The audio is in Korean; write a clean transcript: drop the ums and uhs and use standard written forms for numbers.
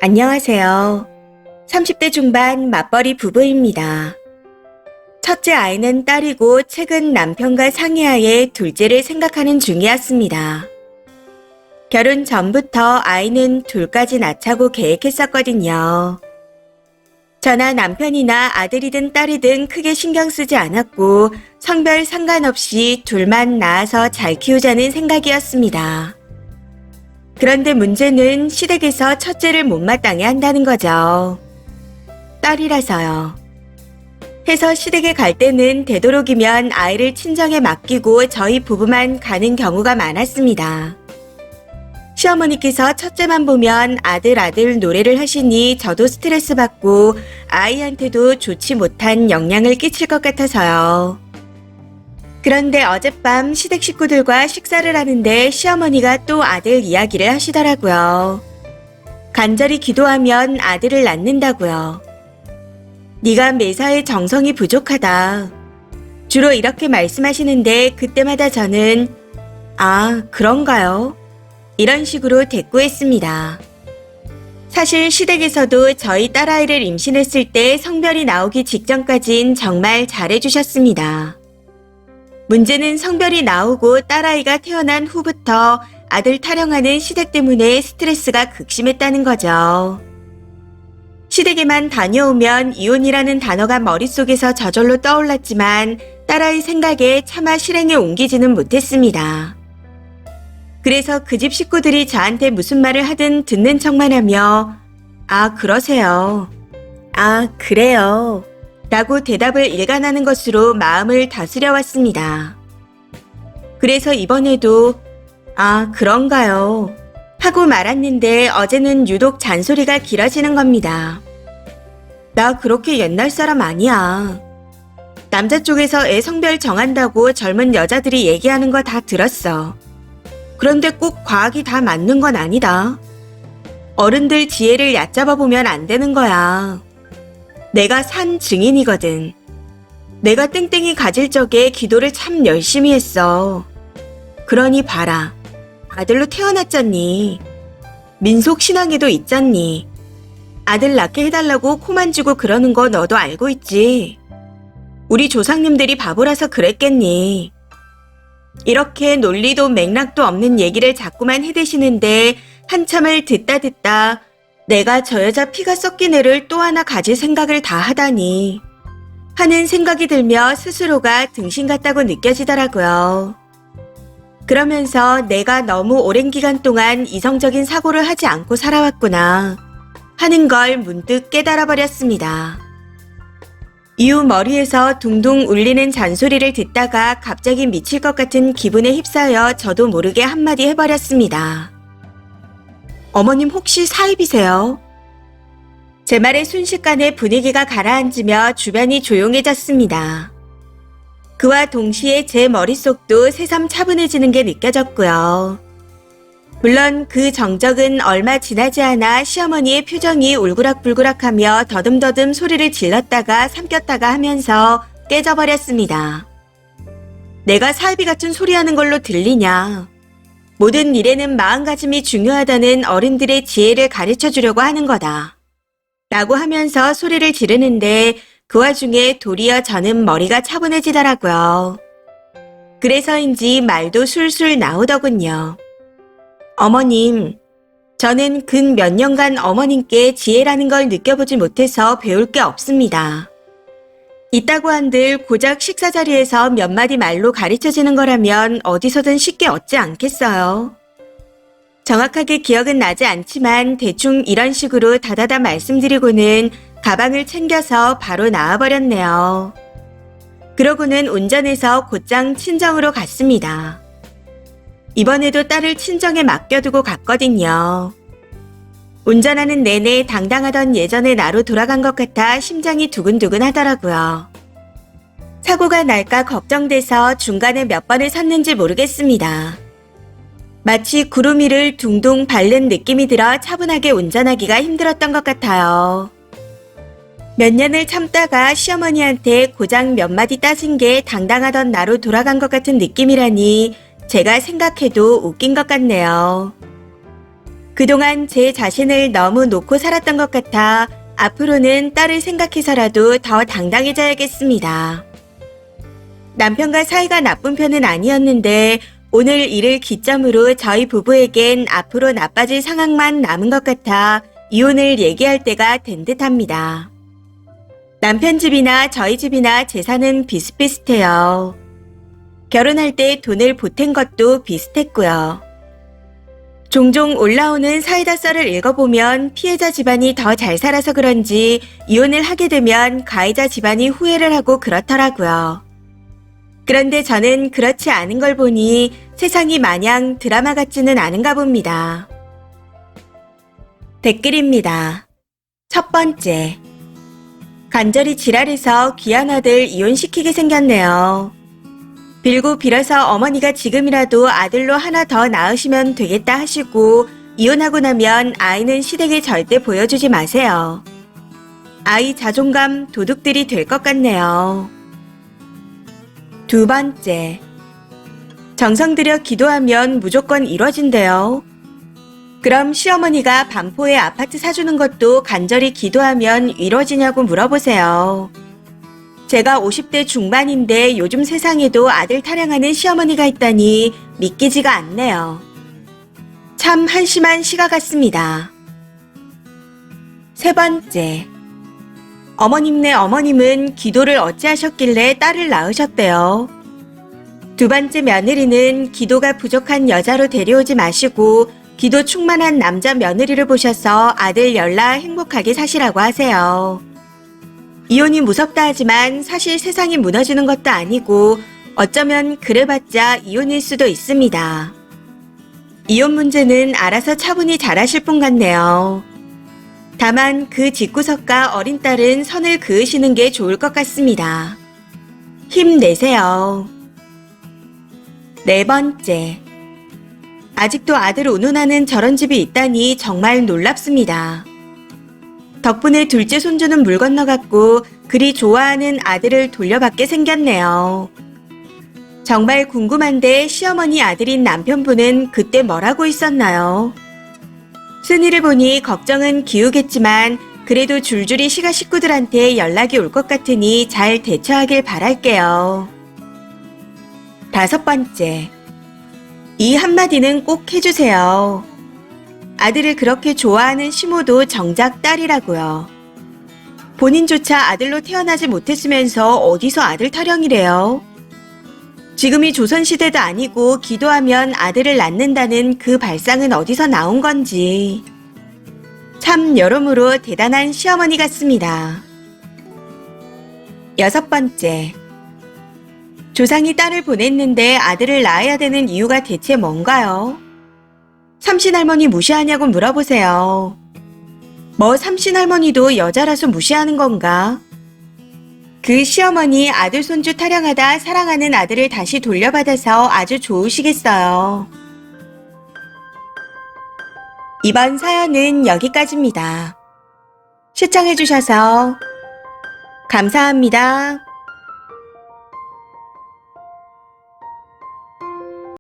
안녕하세요. 30대 중반 맞벌이 부부입니다. 첫째 아이는 딸이고 최근 남편과 상의하에 둘째를 생각하는 중이었습니다. 결혼 전부터 아이는 둘까지 낳자고 계획했었거든요. 저나 남편이나 아들이든 딸이든 크게 신경 쓰지 않았고 성별 상관없이 둘만 낳아서 잘 키우자는 생각이었습니다. 그런데 문제는 시댁에서 첫째를 못마땅해 한다는 거죠. 딸이라서요. 해서 시댁에 갈 때는 되도록이면 아이를 친정에 맡기고 저희 부부만 가는 경우가 많았습니다. 시어머니께서 첫째만 보면 아들 노래를 하시니 저도 스트레스 받고 아이한테도 좋지 못한 영향을 끼칠 것 같아서요. 그런데 어젯밤 시댁 식구들과 식사를 하는데 시어머니가 또 아들 이야기를 하시더라고요. 간절히 기도하면 아들을 낳는다고요. 네가 매사에 정성이 부족하다. 주로 이렇게 말씀하시는데 그때마다 저는 아, 그런가요? 이런 식으로 대꾸했습니다. 사실 시댁에서도 저희 딸아이를 임신했을 때 성별이 나오기 직전까진 정말 잘해주셨습니다. 문제는 성별이 나오고 딸아이가 태어난 후부터 아들 타령하는 시댁 때문에 스트레스가 극심했다는 거죠. 시댁에만 다녀오면 이혼이라는 단어가 머릿속에서 저절로 떠올랐지만 딸아이 생각에 차마 실행에 옮기지는 못했습니다. 그래서 그 집 식구들이 저한테 무슨 말을 하든 듣는 척만 하며 아, 그러세요. 아, 그래요. 라고 대답을 일관하는 것으로 마음을 다스려 왔습니다. 그래서 이번에도 아, 그런가요? 하고 말았는데 어제는 유독 잔소리가 길어지는 겁니다. 나 그렇게 옛날 사람 아니야. 남자 쪽에서 애 성별 정한다고 젊은 여자들이 얘기하는 거 다 들었어. 그런데 꼭 과학이 다 맞는 건 아니다. 어른들 지혜를 얕잡아 보면 안 되는 거야. 내가 산 증인이거든. 내가 땡땡이 가질 적에 기도를 참 열심히 했어. 그러니 봐라. 아들로 태어났잖니. 민속 신앙에도 있잖니. 아들 낳게 해달라고 코 만지고 그러는 거 너도 알고 있지. 우리 조상님들이 바보라서 그랬겠니. 이렇게 논리도 맥락도 없는 얘기를 자꾸만 해대시는데 한참을 듣다 내가 저 여자 피가 섞인 애를 또 하나 가질 생각을 다 하다니 하는 생각이 들며 스스로가 등신 같다고 느껴지더라고요. 그러면서 내가 너무 오랜 기간 동안 이성적인 사고를 하지 않고 살아왔구나 하는 걸 문득 깨달아 버렸습니다. 이후 머리에서 둥둥 울리는 잔소리를 듣다가 갑자기 미칠 것 같은 기분에 휩싸여 저도 모르게 한마디 해버렸습니다. 어머님 혹시 사입이세요? 제 말에 순식간에 분위기가 가라앉으며 주변이 조용해졌습니다. 그와 동시에 제 머릿속도 새삼 차분해지는 게 느껴졌고요. 물론 그 정적은 얼마 지나지 않아 시어머니의 표정이 울그락불그락하며 더듬더듬 소리를 질렀다가 삼켰다가 하면서 깨져버렸습니다. 내가 사이비 같은 소리하는 걸로 들리냐. 모든 일에는 마음가짐이 중요하다는 어른들의 지혜를 가르쳐 주려고 하는 거다. 라고 하면서 소리를 지르는데 그 와중에 도리어 저는 머리가 차분해지더라고요. 그래서인지 말도 술술 나오더군요. 어머님, 저는 근 몇 년간 어머님께 지혜라는 걸 느껴보지 못해서 배울 게 없습니다. 있다고 한들 고작 식사 자리에서 몇 마디 말로 가르쳐지는 거라면 어디서든 쉽게 얻지 않겠어요. 정확하게 기억은 나지 않지만 대충 이런 식으로 다다다 말씀드리고는 가방을 챙겨서 바로 나와버렸네요. 그러고는 운전해서 곧장 친정으로 갔습니다. 이번에도 딸을 친정에 맡겨두고 갔거든요. 운전하는 내내 당당하던 예전의 나로 돌아간 것 같아 심장이 두근두근 하더라고요. 사고가 날까 걱정돼서 중간에 몇 번을 섰는지 모르겠습니다. 마치 구름 위를 둥둥 밟는 느낌이 들어 차분하게 운전하기가 힘들었던 것 같아요. 몇 년을 참다가 시어머니한테 고작 몇 마디 따진 게 당당하던 나로 돌아간 것 같은 느낌이라니 제가 생각해도 웃긴 것 같네요. 그동안 제 자신을 너무 놓고 살았던 것 같아 앞으로는 딸을 생각해서라도 더 당당해져야겠습니다. 남편과 사이가 나쁜 편은 아니었는데 오늘 일을 기점으로 저희 부부에겐 앞으로 나빠질 상황만 남은 것 같아 이혼을 얘기할 때가 된 듯합니다. 남편 집이나 저희 집이나 재산은 비슷비슷해요. 결혼할 때 돈을 보탠 것도 비슷했고요. 종종 올라오는 사이다 썰을 읽어보면 피해자 집안이 더 잘 살아서 그런지 이혼을 하게 되면 가해자 집안이 후회를 하고 그렇더라고요. 그런데 저는 그렇지 않은 걸 보니 세상이 마냥 드라마 같지는 않은가 봅니다. 댓글입니다. 첫 번째. 간절히 지랄해서 귀한 아들 이혼시키게 생겼네요. 빌고 빌어서 어머니가 지금이라도 아들로 하나 더 낳으시면 되겠다 하시고 이혼하고 나면 아이는 시댁에 절대 보여주지 마세요. 아이 자존감 도둑들이 될 것 같네요. 두 번째. 정성 들여 기도하면 무조건 이뤄진대요. 그럼 시어머니가 반포에 아파트 사주는 것도 간절히 기도하면 이뤄지냐고 물어보세요. 제가 50대 중반인데 요즘 세상에도 아들 타령하는 시어머니가 있다니 믿기지가 않네요. 참 한심한 시가 같습니다. 세 번째. 어머님네 어머님은 기도를 어찌하셨길래 딸을 낳으셨대요. 두 번째 며느리는 기도가 부족한 여자로 데려오지 마시고 기도 충만한 남자 며느리를 보셔서 아들 열나 행복하게 사시라고 하세요. 이혼이 무섭다 하지만 사실 세상이 무너지는 것도 아니고 어쩌면 그래봤자 이혼일 수도 있습니다. 이혼 문제는 알아서 차분히 잘하실 분 같네요. 다만 그 집구석과 어린 딸은 선을 그으시는 게 좋을 것 같습니다. 힘내세요. 네 번째. 아직도 아들 운운하는 저런 집이 있다니 정말 놀랍습니다. 덕분에 둘째 손주는 물 건너갔고 그리 좋아하는 아들을 돌려받게 생겼네요. 정말 궁금한데 시어머니 아들인 남편분은 그때 뭐라고 있었나요? 순이를 보니 걱정은 기우겠지만 그래도 줄줄이 시가 식구들한테 연락이 올 것 같으니 잘 대처하길 바랄게요. 다섯 번째. 이 한마디는 꼭 해주세요. 아들을 그렇게 좋아하는 시모도 정작 딸이라고요. 본인조차 아들로 태어나지 못했으면서 어디서 아들 타령이래요? 지금이 조선시대도 아니고 기도하면 아들을 낳는다는 그 발상은 어디서 나온 건지. 참 여러모로 대단한 시어머니 같습니다. 여섯 번째. 조상이 딸을 보냈는데 아들을 낳아야 되는 이유가 대체 뭔가요? 삼신할머니 무시하냐고 물어보세요. 뭐 삼신할머니도 여자라서 무시하는 건가? 그 시어머니 아들 손주 타령하다 사랑하는 아들을 다시 돌려받아서 아주 좋으시겠어요. 이번 사연은 여기까지입니다. 시청해주셔서 감사합니다.